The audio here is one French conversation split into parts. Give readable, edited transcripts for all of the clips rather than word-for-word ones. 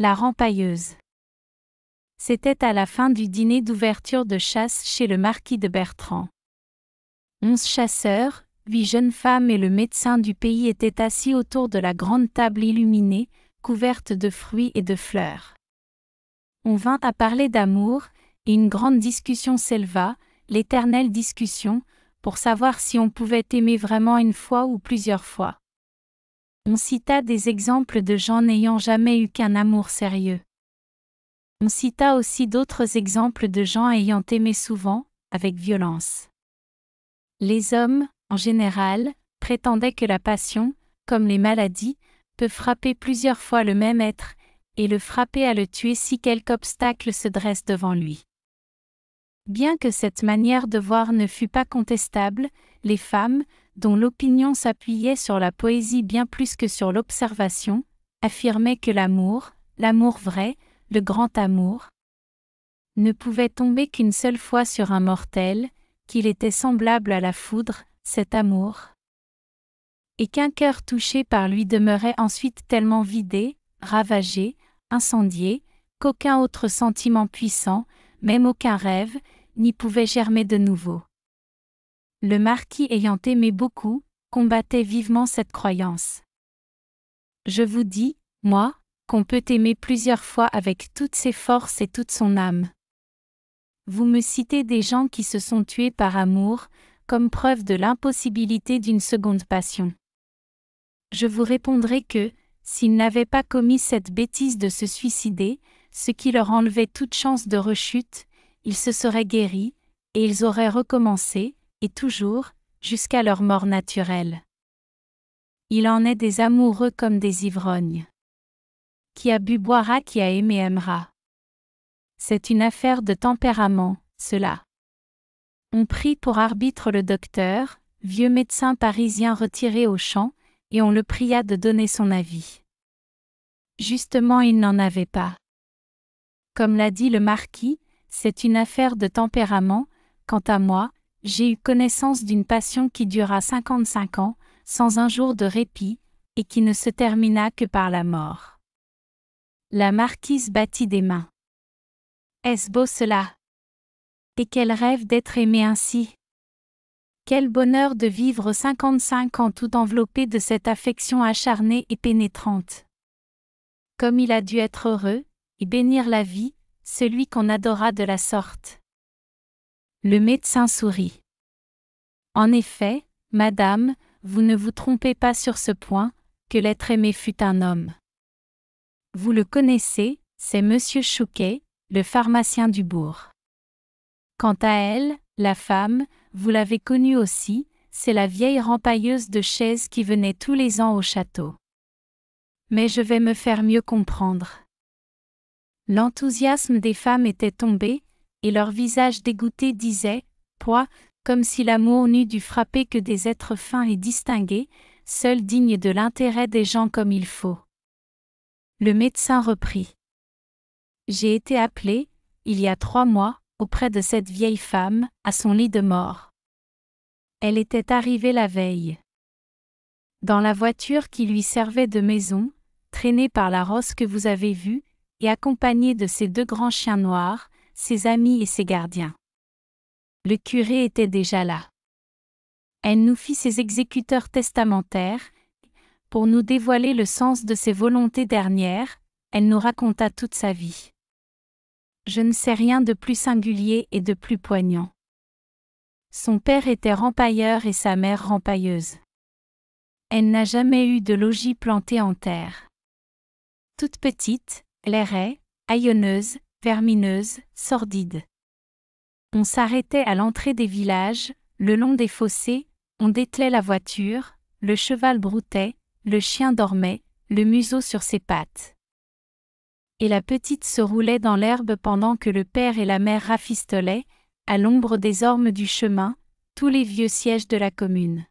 La Rempailleuse. C'était à la fin du dîner d'ouverture de chasse chez le marquis de Bertrand. 11 chasseurs, 8 jeunes femmes et le médecin du pays étaient assis autour de la grande table illuminée, couverte de fruits et de fleurs. On vint à parler d'amour, et une grande discussion s'éleva, l'éternelle discussion, pour savoir si on pouvait aimer vraiment une fois ou plusieurs fois. On cita des exemples de gens n'ayant jamais eu qu'un amour sérieux. On cita aussi d'autres exemples de gens ayant aimé souvent, avec violence. Les hommes, en général, prétendaient que la passion, comme les maladies, peut frapper plusieurs fois le même être, et le frapper à le tuer si quelque obstacle se dresse devant lui. Bien que cette manière de voir ne fût pas contestable, les femmes, dont l'opinion s'appuyait sur la poésie bien plus que sur l'observation, affirmaient que l'amour vrai, le grand amour, ne pouvait tomber qu'une seule fois sur un mortel, qu'il était semblable à la foudre, cet amour, et qu'un cœur touché par lui demeurait ensuite tellement vidé, ravagé, incendié, qu'aucun autre sentiment puissant, même aucun rêve, n'y pouvait germer de nouveau. Le marquis ayant aimé beaucoup, combattait vivement cette croyance. Je vous dis, moi, qu'on peut aimer plusieurs fois avec toutes ses forces et toute son âme. Vous me citez des gens qui se sont tués par amour, comme preuve de l'impossibilité d'une seconde passion. Je vous répondrai que, s'ils n'avaient pas commis cette bêtise de se suicider, ce qui leur enlevait toute chance de rechute, ils se seraient guéris, et ils auraient recommencé, et toujours, jusqu'à leur mort naturelle. Il en est des amoureux comme des ivrognes. Qui a bu boira, qui a aimé aimera. C'est une affaire de tempérament, cela. On prit pour arbitre le docteur, vieux médecin parisien retiré au champ, et on le pria de donner son avis. Justement, il n'en avait pas. Comme l'a dit le marquis, c'est une affaire de tempérament. Quant à moi, j'ai eu connaissance d'une passion qui dura 55 ans, sans un jour de répit, et qui ne se termina que par la mort. La marquise battit des mains. Est-ce beau cela? Et quel rêve d'être aimé ainsi! Quel bonheur de vivre 55 ans tout enveloppé de cette affection acharnée et pénétrante! Comme il a dû être heureux, et bénir la vie, celui qu'on adora de la sorte. Le médecin sourit. En effet, madame, vous ne vous trompez pas sur ce point, que l'être aimé fut un homme. Vous le connaissez, c'est monsieur Chouquet, le pharmacien du bourg. Quant à elle, la femme, vous l'avez connue aussi, c'est la vieille rempailleuse de Chaise qui venait tous les ans au château. Mais je vais me faire mieux comprendre. L'enthousiasme des femmes était tombé, et leur visage dégoûté disait, point, comme si l'amour n'eût dû frapper que des êtres fins et distingués, seuls dignes de l'intérêt des gens comme il faut. Le médecin reprit. J'ai été appelé, il y a 3 mois, auprès de cette vieille femme, à son lit de mort. Elle était arrivée la veille. Dans la voiture qui lui servait de maison, traînée par la rosse que vous avez vue, et accompagnée de ses 2 grands chiens noirs, ses amis et ses gardiens. Le curé était déjà là. Elle nous fit ses exécuteurs testamentaires. Pour nous dévoiler le sens de ses volontés dernières, elle nous raconta toute sa vie. Je ne sais rien de plus singulier et de plus poignant. Son père était rempailleur et sa mère rempailleuse. Elle n'a jamais eu de logis planté en terre. Toute petite, elle errait, haillonneuse, vermineuse, sordide. On s'arrêtait à l'entrée des villages, le long des fossés, on dételait la voiture, le cheval broutait, le chien dormait, le museau sur ses pattes. Et la petite se roulait dans l'herbe pendant que le père et la mère rafistolaient, à l'ombre des ormes du chemin, tous les vieux sièges de la commune.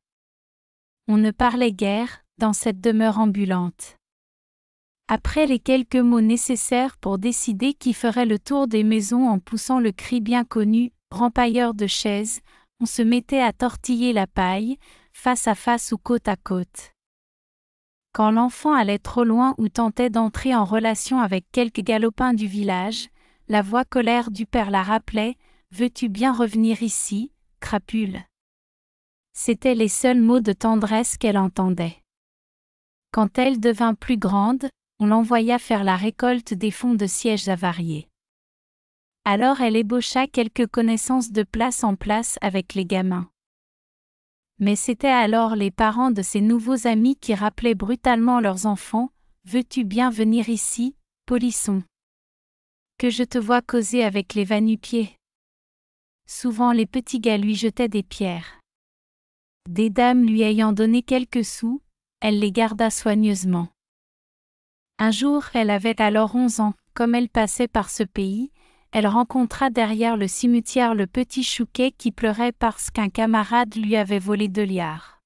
On ne parlait guère, dans cette demeure ambulante. Après les quelques mots nécessaires pour décider qui ferait le tour des maisons en poussant le cri bien connu, « Rempailleur de Chaise », on se mettait à tortiller la paille, face à face ou côte à côte. Quand l'enfant allait trop loin ou tentait d'entrer en relation avec quelques galopins du village, la voix colère du père la rappelait « Veux-tu bien revenir ici, crapule ?» C'étaient les seuls mots de tendresse qu'elle entendait. Quand elle devint plus grande, on l'envoya faire la récolte des fonds de sièges avariés. Alors elle ébaucha quelques connaissances de place en place avec les gamins. Mais c'étaient alors les parents de ces nouveaux amis qui rappelaient brutalement leurs enfants « Veux-tu bien venir ici, polisson ? Que je te vois causer avec les va-nu-pieds. » Souvent les petits gars lui jetaient des pierres. Des dames lui ayant donné quelques sous, elle les garda soigneusement. Un jour, elle avait alors 11 ans, comme elle passait par ce pays, elle rencontra derrière le cimetière le petit Chouquet qui pleurait parce qu'un camarade lui avait volé 2 liards.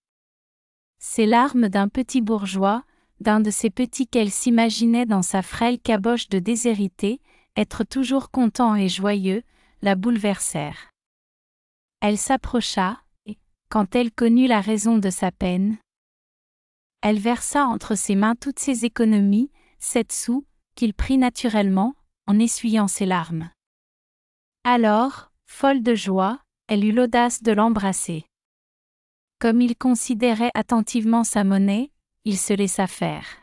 Ces larmes d'un petit bourgeois, d'un de ces petits qu'elle s'imaginait dans sa frêle caboche de déshérité, être toujours content et joyeux, la bouleversèrent. Elle s'approcha, et, quand elle connut la raison de sa peine, elle versa entre ses mains toutes ses économies, 7 sous, qu'il prit naturellement, en essuyant ses larmes. Alors, folle de joie, elle eut l'audace de l'embrasser. Comme il considérait attentivement sa monnaie, il se laissa faire.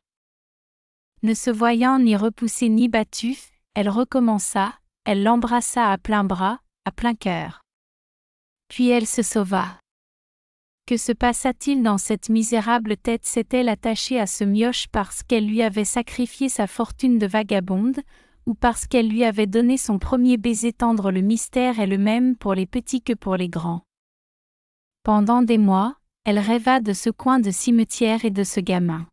Ne se voyant ni repoussée ni battue, elle recommença, elle l'embrassa à plein bras, à plein cœur. Puis elle se sauva. Que se passa-t-il dans cette misérable tête? S'est-elle attachée à ce mioche parce qu'elle lui avait sacrifié sa fortune de vagabonde, ou parce qu'elle lui avait donné son premier baiser tendre? Le mystère est le même pour les petits que pour les grands. Pendant des mois, elle rêva de ce coin de cimetière et de ce gamin.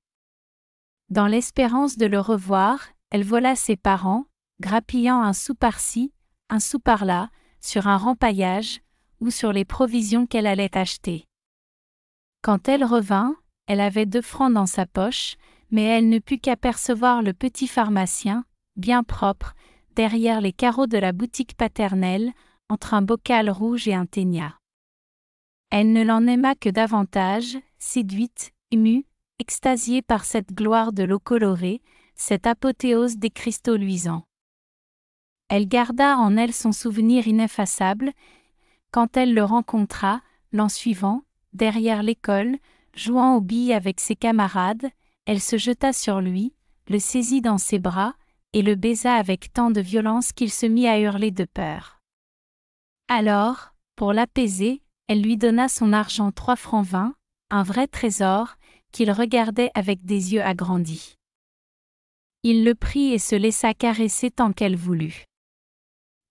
Dans l'espérance de le revoir, elle vola ses parents, grappillant un sou par-ci, un sou par-là, sur un rempaillage, ou sur les provisions qu'elle allait acheter. Quand elle revint, elle avait 2 francs dans sa poche, mais elle ne put qu'apercevoir le petit pharmacien, bien propre, derrière les carreaux de la boutique paternelle, entre un bocal rouge et un ténia. Elle ne l'en aima que davantage, séduite, émue, extasiée par cette gloire de l'eau colorée, cette apothéose des cristaux luisants. Elle garda en elle son souvenir ineffaçable, quand elle le rencontra, l'an suivant, derrière l'école, jouant aux billes avec ses camarades, elle se jeta sur lui, le saisit dans ses bras, et le baisa avec tant de violence qu'il se mit à hurler de peur. Alors, pour l'apaiser, elle lui donna son argent 3 francs 20, un vrai trésor, qu'il regardait avec des yeux agrandis. Il le prit et se laissa caresser tant qu'elle voulut.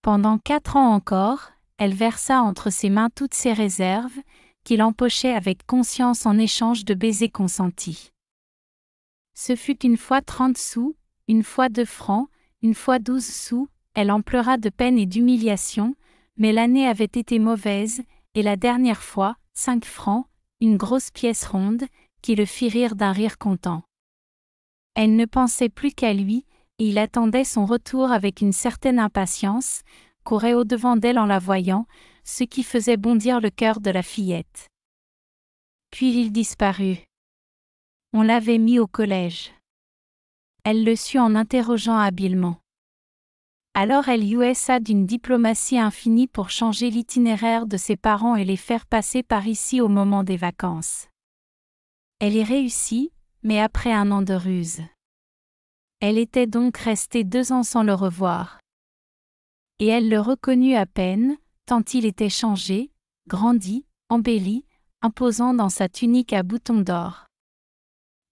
Pendant 4 ans encore, elle versa entre ses mains toutes ses réserves, qu'il empochait avec conscience en échange de baisers consentis. Ce fut une fois 30 sous, une fois 2 francs, une fois 12 sous, elle en pleura de peine et d'humiliation, mais l'année avait été mauvaise, et la dernière fois, 5 francs, une grosse pièce ronde, qui le fit rire d'un rire content. Elle ne pensait plus qu'à lui, et il attendait son retour avec une certaine impatience, courait au-devant d'elle en la voyant, ce qui faisait bondir le cœur de la fillette. Puis il disparut. On l'avait mis au collège. Elle le sut en interrogeant habilement. Alors elle jouessa d'une diplomatie infinie pour changer l'itinéraire de ses parents et les faire passer par ici au moment des vacances. Elle y réussit, mais après un an de ruse. Elle était donc restée 2 ans sans le revoir. Et elle le reconnut à peine, tant il était changé, grandi, embelli, imposant dans sa tunique à boutons d'or.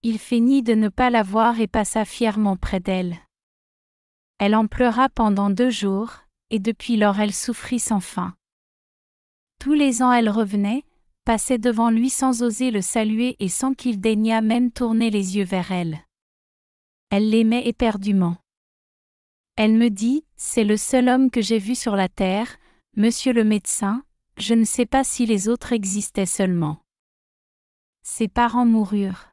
Il feignit de ne pas la voir et passa fièrement près d'elle. Elle en pleura pendant 2 jours, et depuis lors elle souffrit sans fin. Tous les ans elle revenait, passait devant lui sans oser le saluer et sans qu'il daignât même tourner les yeux vers elle. Elle l'aimait éperdument. Elle me dit, c'est le seul homme que j'ai vu sur la terre, monsieur le médecin, je ne sais pas si les autres existaient seulement. Ses parents moururent.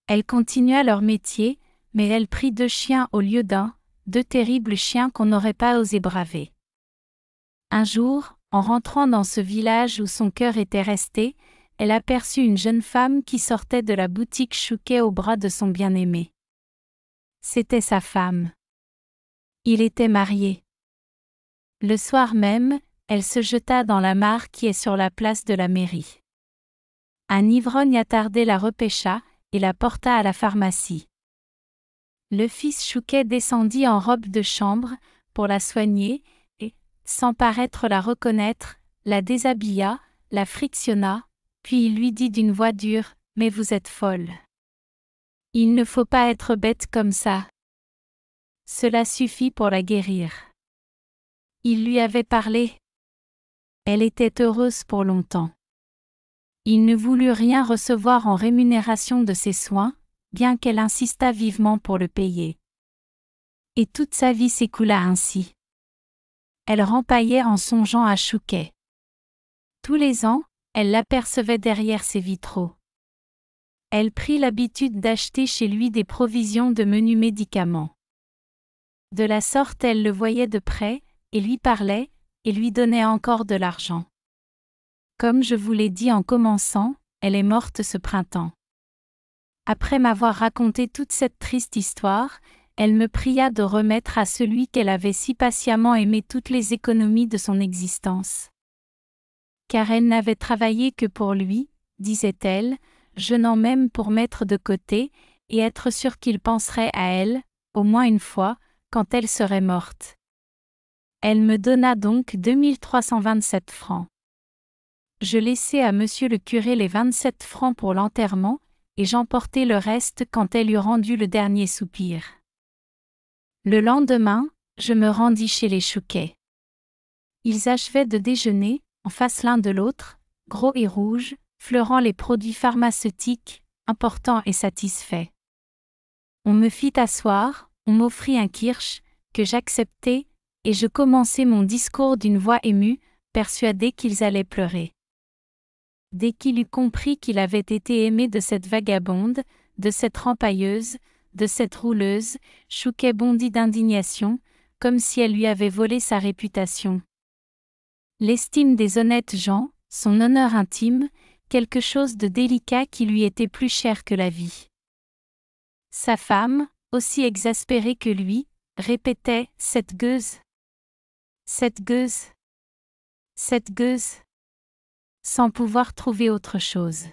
Elle continua leur métier, mais elle prit 2 chiens au lieu d'1, 2 terribles chiens qu'on n'aurait pas osé braver. Un jour, en rentrant dans ce village où son cœur était resté, elle aperçut une jeune femme qui sortait de la boutique Chouquet au bras de son bien-aimé. C'était sa femme. Il était marié. Le soir même, elle se jeta dans la mare qui est sur la place de la mairie. Un ivrogne attardé la repêcha et la porta à la pharmacie. Le fils Chouquet descendit en robe de chambre pour la soigner et, sans paraître la reconnaître, la déshabilla, la frictionna, puis il lui dit d'une voix dure : « Mais vous êtes folle. Il ne faut pas être bête comme ça. Cela suffit pour la guérir. » Il lui avait parlé. Elle était heureuse pour longtemps. Il ne voulut rien recevoir en rémunération de ses soins, bien qu'elle insistât vivement pour le payer. Et toute sa vie s'écoula ainsi. Elle rempaillait en songeant à Chouquet. Tous les ans, elle l'apercevait derrière ses vitraux. Elle prit l'habitude d'acheter chez lui des provisions de menus médicaments. De la sorte elle le voyait de près, et lui parlait, et lui donnait encore de l'argent. Comme je vous l'ai dit en commençant, elle est morte ce printemps. Après m'avoir raconté toute cette triste histoire, elle me pria de remettre à celui qu'elle avait si patiemment aimé toutes les économies de son existence. Car elle n'avait travaillé que pour lui, disait-elle, jeûnant même pour mettre de côté, et être sûre qu'il penserait à elle, au moins une fois, quand elle serait morte. Elle me donna donc 2327 francs. Je laissai à monsieur le curé les 27 francs pour l'enterrement, et j'emportai le reste quand elle eut rendu le dernier soupir. Le lendemain, je me rendis chez les Chouquet. Ils achevaient de déjeuner, en face l'un de l'autre, gros et rouges, fleurant les produits pharmaceutiques, importants et satisfaits. On me fit asseoir, on m'offrit un kirsch, que j'acceptai, et je commençai mon discours d'une voix émue, persuadé qu'ils allaient pleurer. Dès qu'il eut compris qu'il avait été aimé de cette vagabonde, de cette rempailleuse, de cette rouleuse, Chouquet bondit d'indignation, comme si elle lui avait volé sa réputation. L'estime des honnêtes gens, son honneur intime, quelque chose de délicat qui lui était plus cher que la vie. Sa femme, aussi exaspérée que lui, répétait « cette gueuse. Cette gueuse. Cette gueuse », sans pouvoir trouver autre chose.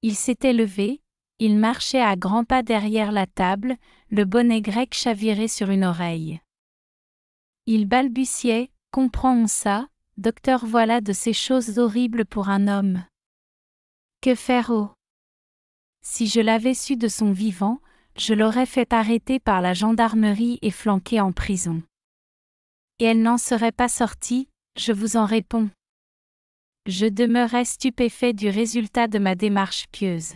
Il s'était levé, il marchait à grands pas derrière la table, le bonnet grec chaviré sur une oreille. Il balbutiait « comprends-on ça, docteur, voilà de ces choses horribles pour un homme. Que faire oh ? Si je l'avais su de son vivant, je l'aurais fait arrêter par la gendarmerie et flanquer en prison. Et elle n'en serait pas sortie, je vous en réponds. » Je demeurais stupéfait du résultat de ma démarche pieuse.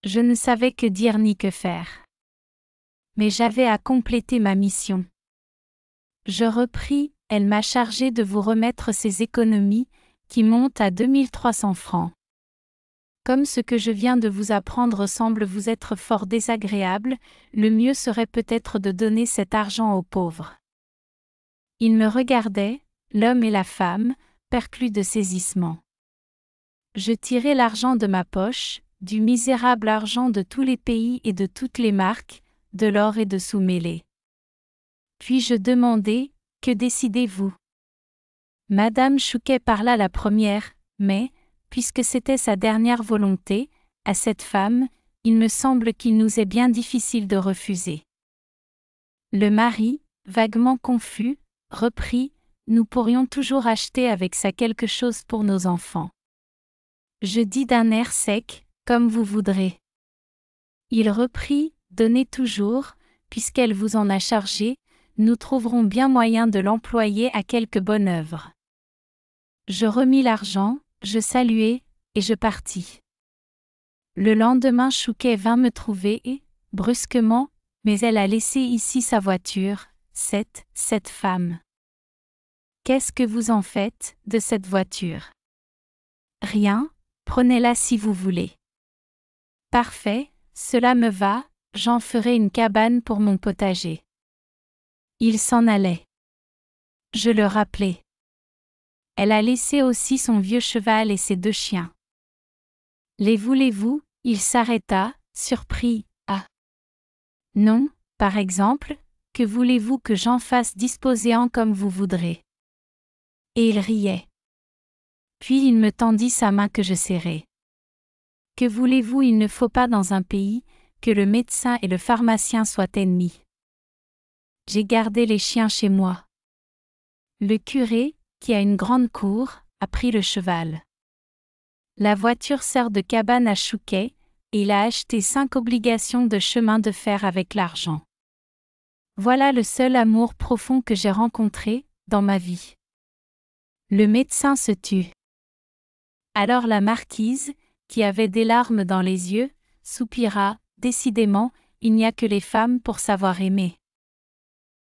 Je ne savais que dire ni que faire. Mais j'avais à compléter ma mission. Je repris, elle m'a chargé de vous remettre ces économies, qui montent à 2300 francs. Comme ce que je viens de vous apprendre semble vous être fort désagréable, le mieux serait peut-être de donner cet argent aux pauvres. Ils me regardaient, l'homme et la femme, perclus de saisissement. Je tirai l'argent de ma poche, du misérable argent de tous les pays et de toutes les marques, de l'or et de sous-mêlés. Puis je demandai : « Que décidez-vous ? » Madame Chouquet parla la première, mais, puisque c'était sa dernière volonté, à cette femme, il me semble qu'il nous est bien difficile de refuser. Le mari, vaguement confus, reprit : « Nous pourrions toujours acheter avec ça quelque chose pour nos enfants. » Je dis d'un air sec : « Comme vous voudrez. » Il reprit : « Donnez toujours, puisqu'elle vous en a chargé, nous trouverons bien moyen de l'employer à quelque bonne œuvre. » Je remis l'argent, je saluai, et je partis. Le lendemain Chouquet vint me trouver et, brusquement, mais elle a laissé ici sa voiture, cette femme. Qu'est-ce que vous en faites, de cette voiture ? Rien, prenez-la si vous voulez. Parfait, cela me va, j'en ferai une cabane pour mon potager. Il s'en allait. Je le rappelai. Elle a laissé aussi son vieux cheval et ses 2 chiens. Les voulez-vous? Il s'arrêta, surpris. Ah! Non, par exemple, que voulez-vous que j'en fasse disposer en comme vous voudrez? Et il riait. Puis il me tendit sa main que je serrai. Que voulez-vous? Il ne faut pas dans un pays, que le médecin et le pharmacien soient ennemis. J'ai gardé les chiens chez moi. Le curé, qui a une grande cour, a pris le cheval. La voiture sert de cabane à Chouquet, et il a acheté 5 obligations de chemin de fer avec l'argent. Voilà le seul amour profond que j'ai rencontré, dans ma vie. Le médecin se tut. Alors la marquise, qui avait des larmes dans les yeux, soupira. Décidément, il n'y a que les femmes pour savoir aimer.